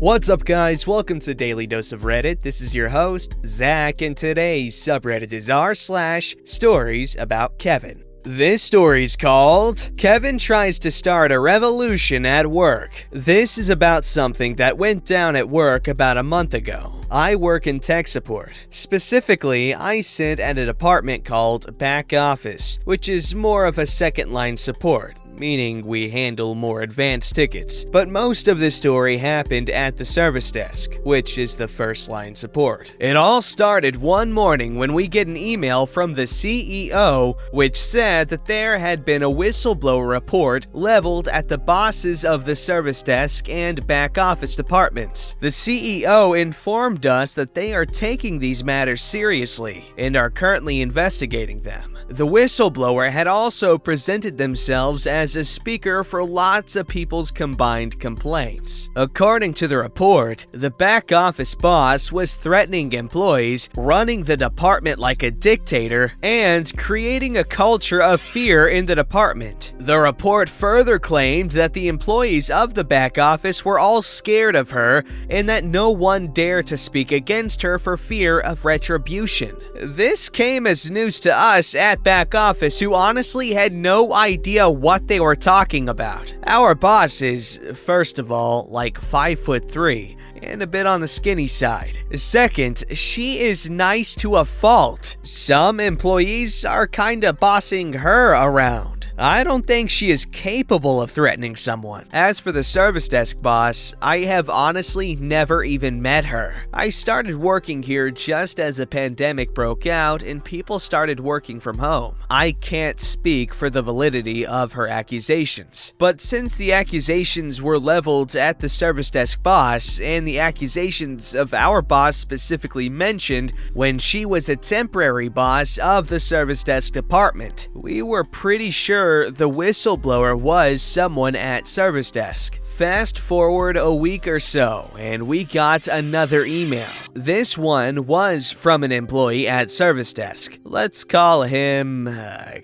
What's up, guys? Welcome to Daily Dose of Reddit. This is your host, Zach, and today's subreddit is r/stories about Kevin. This story's called Kevin Tries to Start a Revolution at Work. This is about something that went down at work about a month ago. I work in tech support. Specifically, I sit at a department called Back Office, which is more of a second-line support, meaning we handle more advanced tickets. But most of the story happened at the service desk, which is the first-line support. It all started one morning when we get an email from the CEO, which said that there had been a whistleblower report leveled at the bosses of the service desk and back office departments. The CEO informed us that they are taking these matters seriously and are currently investigating them. The whistleblower had also presented themselves as a speaker for lots of people's combined complaints. According to the report, the back office boss was threatening employees, running the department like a dictator, and creating a culture of fear in the department. The report further claimed that the employees of the back office were all scared of her and that no one dared to speak against her for fear of retribution. This came as news to us at back office, who honestly had no idea what they were talking about. Our boss is, first of all, like 5'3" and a bit on the skinny side. Second, she is nice to a fault. Some employees are kinda bossing her around. I don't think she is capable of threatening someone. As for the service desk boss, I have honestly never even met her. I started working here just as a pandemic broke out and people started working from home. I can't speak for the validity of her accusations, but since the accusations were leveled at the service desk boss and the accusations of our boss specifically mentioned when she was a temporary boss of the service desk department, we were pretty sure the whistleblower was someone at service desk. Fast forward a week or so, and we got another email. This one was from an employee at service desk. Let's call him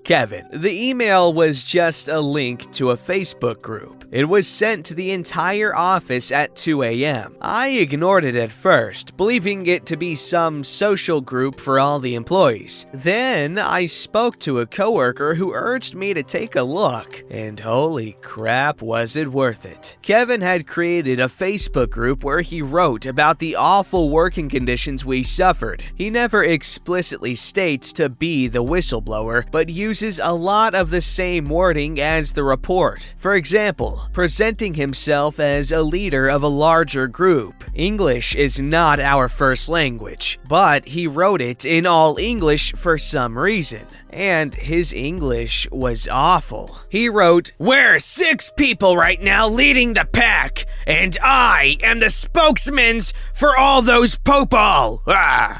Kevin. The email was just a link to a Facebook group. It was sent to the entire office at 2 a.m. I ignored it at first, believing it to be some social group for all the employees. Then I spoke to a coworker who urged me to take a look, and holy crap, was it worth it. Kevin had created a Facebook group where he wrote about the awful working conditions we suffered. He never explicitly states to be the whistleblower, but uses a lot of the same wording as the report. For example, presenting himself as a leader of a larger group. English is not our first language, but he wrote it in all English for some reason, and his English was awful. He wrote, "We're 6 people right now leading the pack, and I am the spokesman for all those people."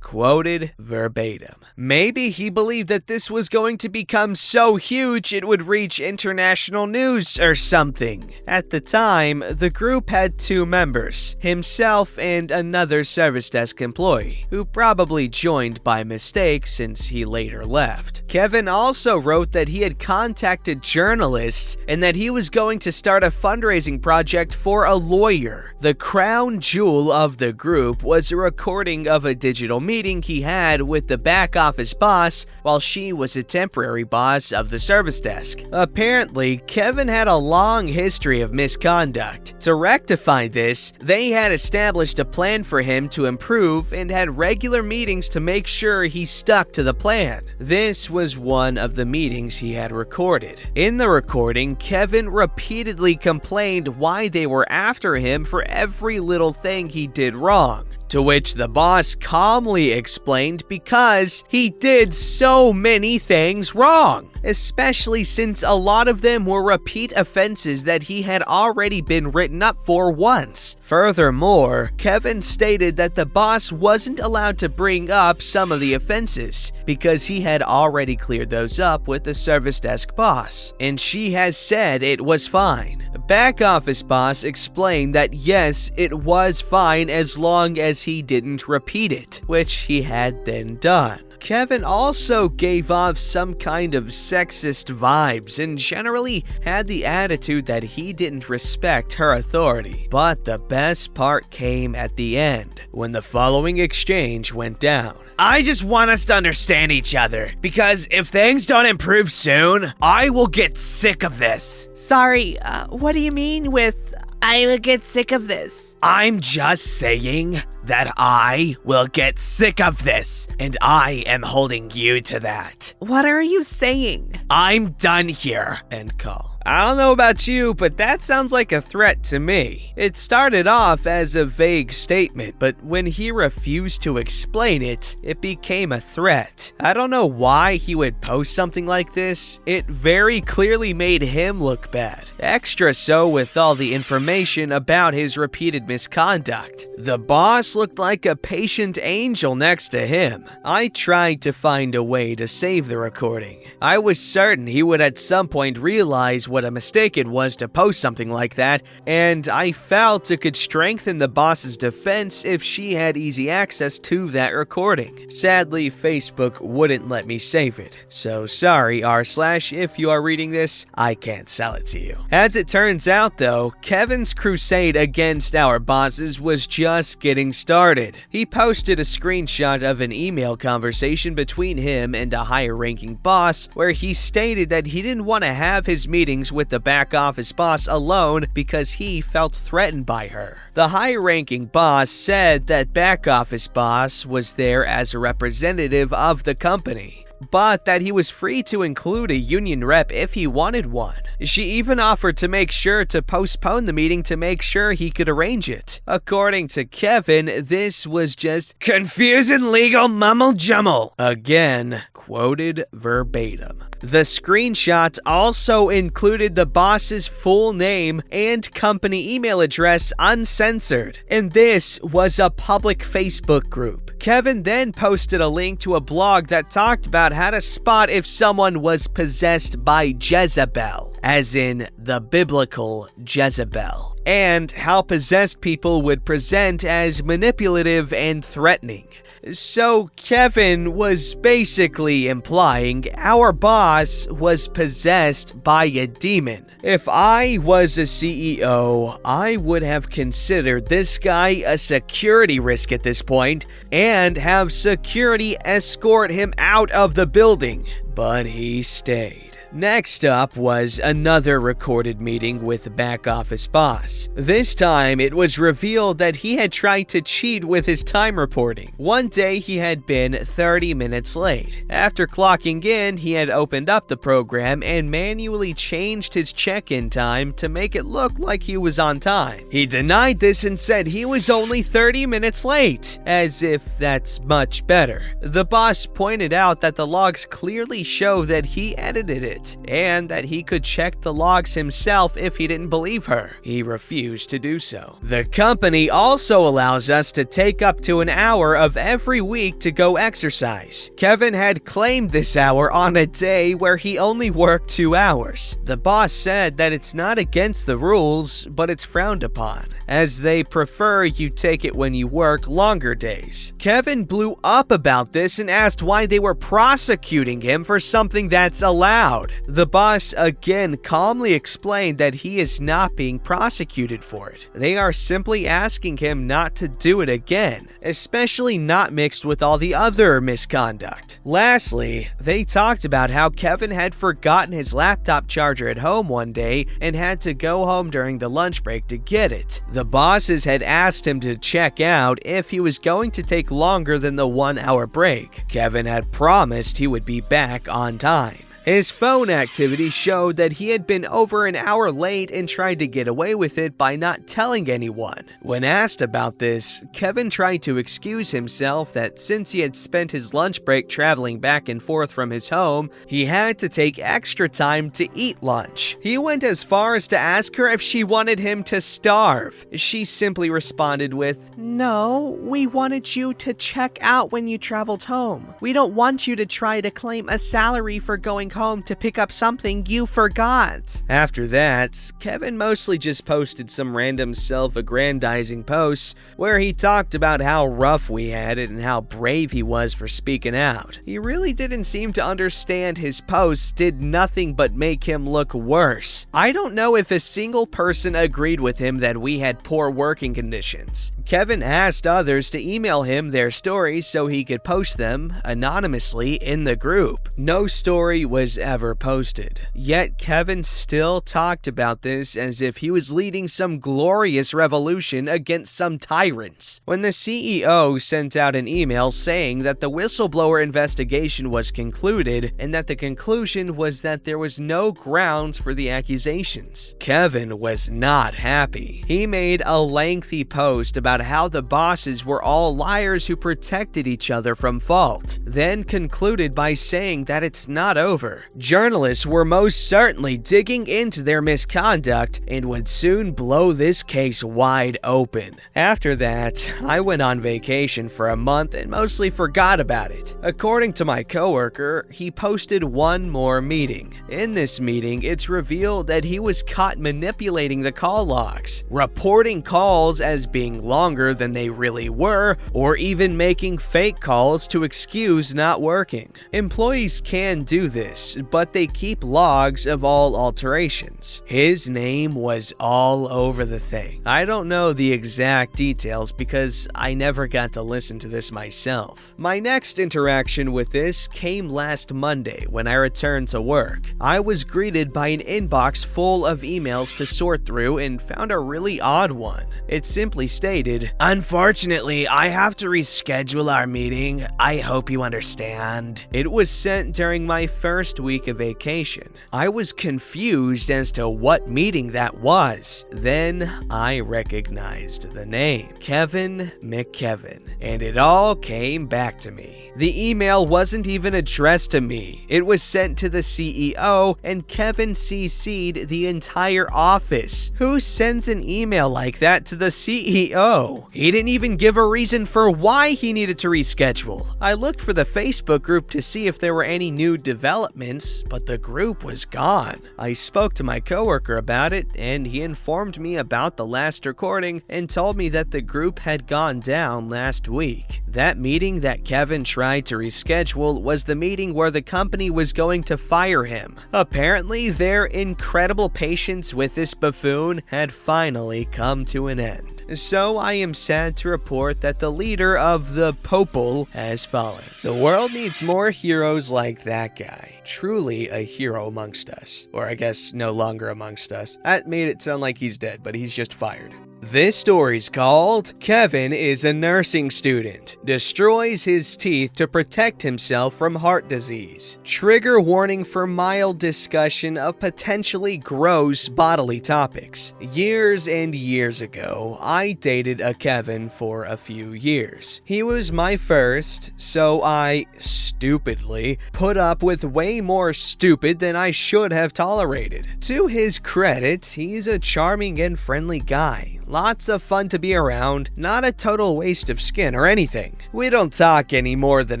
Quoted verbatim. Maybe he believed that this was going to become so huge it would reach international news or something. At the time, the group had 2 members, himself and another service desk employee, who probably joined by mistake since he later left. Kevin also wrote that he had contacted journalists and that he was going to start a fundraising project for a lawyer. The crown jewel of the group was a recording of a digital meeting he had with the back office boss while she was a temporary boss of the service desk. Apparently, Kevin had a long history of misconduct. To rectify this, they had established a plan for him to improve and had regular meetings to make sure he stuck to the plan. This was one of the meetings he had recorded. In the recording, Kevin repeatedly complained why they were after him for every little thing he did wrong. To which the boss calmly explained because he did so many things wrong, especially since a lot of them were repeat offenses that he had already been written up for once. Furthermore, Kevin stated that the boss wasn't allowed to bring up some of the offenses because he had already cleared those up with the service desk boss, and she has said it was fine. Back office boss explained that yes, it was fine as long as he didn't repeat it, which he had then done. Kevin also gave off some kind of sexist vibes and generally had the attitude that he didn't respect her authority. But the best part came at the end, when the following exchange went down. I just want us to understand each other, because if things don't improve soon, I will get sick of this. Sorry, what do you mean with I will get sick of this? I'm just saying that I will get sick of this, and I am holding you to that. What are you saying? I'm done here. End call. I don't know about you, but that sounds like a threat to me. It started off as a vague statement, but when he refused to explain it, it became a threat. I don't know why he would post something like this. It very clearly made him look bad. Extra so with all the information about his repeated misconduct. The boss looked like a patient angel next to him. I tried to find a way to save the recording. I was certain he would at some point realize what a mistake it was to post something like that, and I felt it could strengthen the boss's defense if she had easy access to that recording. Sadly, Facebook wouldn't let me save it, so sorry r/, if you are reading this, I can't sell it to you. As it turns out though, Kevin's crusade against our bosses was just getting started. He posted a screenshot of an email conversation between him and a higher ranking boss where he stated that he didn't want to have his meetings with the back office boss alone because he felt threatened by her. The higher ranking boss said that back office boss was there as a representative of the company, but that he was free to include a union rep if he wanted one. She even offered to make sure to postpone the meeting to make sure he could arrange it. According to Kevin, this was just confusing legal mumble-jumble. Again, quoted verbatim. The screenshot also included the boss's full name and company email address uncensored, and this was a public Facebook group. Kevin then posted a link to a blog that talked about how to spot if someone was possessed by Jezebel, as in the biblical Jezebel, and how possessed people would present as manipulative and threatening. So Kevin was basically implying our boss was possessed by a demon. If I was a CEO, I would have considered this guy a security risk at this point and have security escort him out of the building, but he stayed. Next up was another recorded meeting with the back office boss. This time, it was revealed that he had tried to cheat with his time reporting. One day, he had been 30 minutes late. After clocking in, he had opened up the program and manually changed his check-in time to make it look like he was on time. He denied this and said he was only 30 minutes late, as if that's much better. The boss pointed out that the logs clearly show that he edited it, and that he could check the logs himself if he didn't believe her. He refused to do so. The company also allows us to take up to an hour of every week to go exercise. Kevin had claimed this hour on a day where he only worked 2 hours. The boss said that it's not against the rules, but it's frowned upon, as they prefer you take it when you work longer days. Kevin blew up about this and asked why they were prosecuting him for something that's allowed. The boss again calmly explained that he is not being prosecuted for it. They are simply asking him not to do it again, especially not mixed with all the other misconduct. Lastly, they talked about how Kevin had forgotten his laptop charger at home one day and had to go home during the lunch break to get it. The bosses had asked him to check out if he was going to take longer than the 1-hour break. Kevin had promised he would be back on time. His phone activity showed that he had been over an hour late and tried to get away with it by not telling anyone. When asked about this, Kevin tried to excuse himself that since he had spent his lunch break traveling back and forth from his home, he had to take extra time to eat lunch. He went as far as to ask her if she wanted him to starve. She simply responded with, "No, we wanted you to check out when you traveled home. We don't want you to try to claim a salary for going home to pick up something you forgot. After that, Kevin mostly just posted some random self-aggrandizing posts where he talked about how rough we had it and how brave he was for speaking out. He really didn't seem to understand his posts did nothing but make him look worse. I don't know if a single person agreed with him that we had poor working conditions. Kevin asked others to email him their stories so he could post them anonymously in the group. No story was ever posted. Yet Kevin still talked about this as if he was leading some glorious revolution against some tyrants. When the CEO sent out an email saying that the whistleblower investigation was concluded and that the conclusion was that there was no grounds for the accusations, Kevin was not happy. He made a lengthy post about how the bosses were all liars who protected each other from fault, then concluded by saying that it's not over. Journalists were most certainly digging into their misconduct and would soon blow this case wide open. After that, I went on vacation for a month and mostly forgot about it. According to my coworker, he posted one more meeting. In this meeting, it's revealed that he was caught manipulating the call logs, reporting calls as being longer than they really were, or even making fake calls to excuse not working. Employees can do this, but they keep logs of all alterations. His name was all over the thing. I don't know the exact details because I never got to listen to this myself. My next interaction with this came last Monday when I returned to work. I was greeted by an inbox full of emails to sort through and found a really odd one. It simply stated, "Unfortunately, I have to reschedule our meeting. I hope you understand." It was sent during my first week of vacation. I was confused as to what meeting that was. Then I recognized the name, Kevin McKevin, and it all came back to me. The email wasn't even addressed to me. It was sent to the CEO, and Kevin CC'd the entire office. Who sends an email like that to the CEO? He didn't even give a reason for why he needed to reschedule. I looked for the Facebook group to see if there were any new developments, but the group was gone. I spoke to my coworker about it, and he informed me about the last recording and told me that the group had gone down last week. That meeting that Kevin tried to reschedule was the meeting where the company was going to fire him. Apparently, their incredible patience with this buffoon had finally come to an end. So I am sad to report that the leader of the Popol has fallen. The world needs more heroes like that guy. Truly a hero amongst us. Or I guess no longer amongst us. That made it sound like he's dead, but he's just fired. This story's called Kevin is a Nursing Student. Destroys his teeth to protect himself from heart disease. Trigger warning for mild discussion of potentially gross bodily topics. Years and years ago, I dated a Kevin for a few years. He was my first, so I, stupidly, put up with way more stupid than I should have tolerated. To his credit, he's a charming and friendly guy. Lots of fun to be around, not a total waste of skin or anything. We don't talk any more than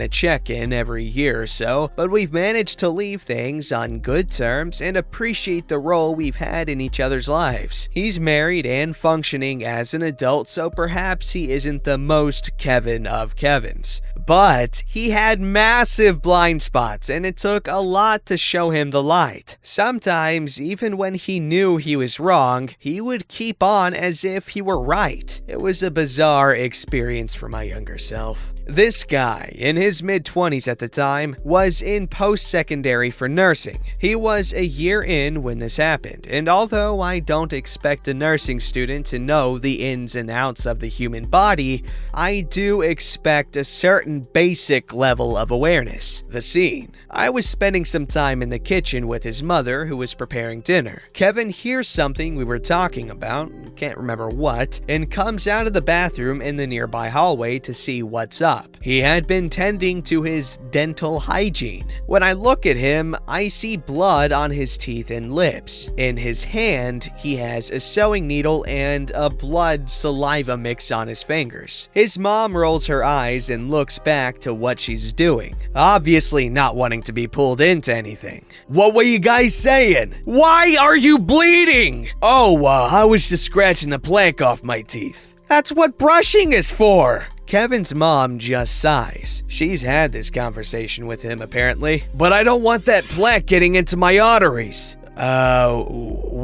a check-in every year or so, but we've managed to leave things on good terms and appreciate the role we've had in each other's lives. He's married and functioning as an adult, so perhaps he isn't the most Kevin of Kevins. But he had massive blind spots, and it took a lot to show him the light. Sometimes, even when he knew he was wrong, he would keep on as if he were right. It was a bizarre experience for my younger self. This guy, in his mid-20s at the time, was in post-secondary for nursing. He was a year in when this happened, and although I don't expect a nursing student to know the ins and outs of the human body, I do expect a certain basic level of awareness. The scene. I was spending some time in the kitchen with his mother, who was preparing dinner. Kevin hears something we were talking about, can't remember what, and comes out of the bathroom in the nearby hallway to see what's up. He had been tending to his dental hygiene. When I look at him, I see blood on his teeth and lips. In his hand, he has a sewing needle and a blood-saliva mix on his fingers. His mom rolls her eyes and looks back to what she's doing, obviously not wanting to be pulled into anything. "What were you guys saying? Why are you bleeding?" "Oh, I was just scratching the plaque off my teeth." "That's what brushing is for." Kevin's mom just sighs. She's had this conversation with him apparently. "But I don't want that plaque getting into my arteries."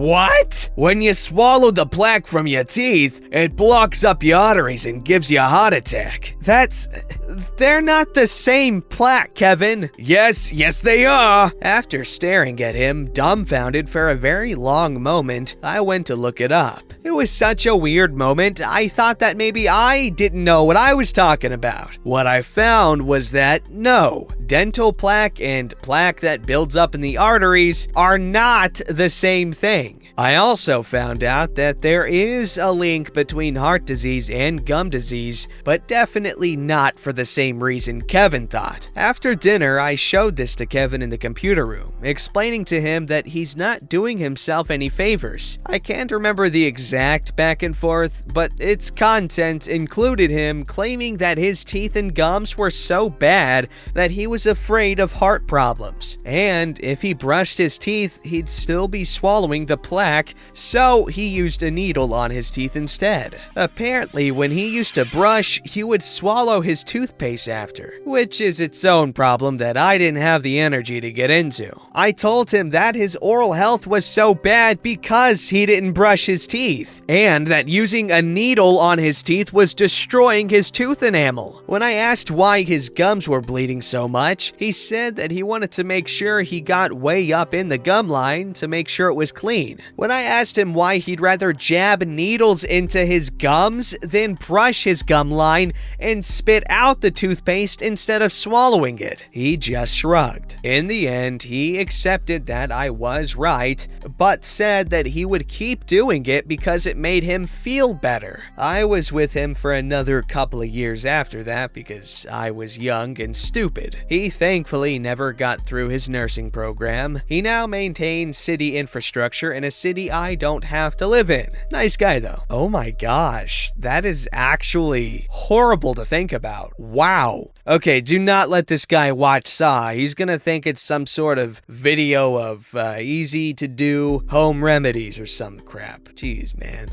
What? When you swallow the plaque from your teeth, it blocks up your arteries and gives you a heart attack. They're not the same plaque, Kevin. Yes, they are. After staring at him, dumbfounded for a very long moment, I went to look it up. It was such a weird moment, I thought that maybe I didn't know what I was talking about. What I found was that, no, dental plaque and plaque that builds up in the arteries are not the same thing. I also found out that there is a link between heart disease and gum disease, but definitely not for the same reason Kevin thought. After dinner, I showed this to Kevin in the computer room, explaining to him that he's not doing himself any favors. I can't remember the exact back and forth, but its content included him claiming that his teeth and gums were so bad that he was afraid of heart problems. And if he brushed his teeth, he'd still be swallowing the plaque, so he used a needle on his teeth instead. Apparently, when he used to brush, he would swallow his toothpaste after, which is its own problem that I didn't have the energy to get into. I told him that his oral health was so bad because he didn't brush his teeth, and that using a needle on his teeth was destroying his tooth enamel. When I asked why his gums were bleeding so much, he said that he wanted to make sure he got way up in the gum line to make sure it was clean. When I asked him why he'd rather jab needles into his gums than brush his gum line and spit out the toothpaste instead of swallowing it, he just shrugged. In the end, he accepted that I was right, but said that he would keep doing it because it made him feel better. I was with him for another couple of years after that because I was young and stupid. He thankfully never got through his nursing program. He now maintains city infrastructure in a city I don't have to live in. Nice guy though. Oh my gosh, that is actually horrible to think about. Wow. Okay, do not let this guy watch Saw. He's gonna think it's some sort of video of easy to do home remedies or some crap. Jeez, man.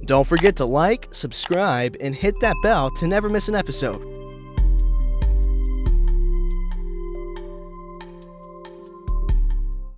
Don't forget to like, subscribe, and hit that bell to never miss an episode.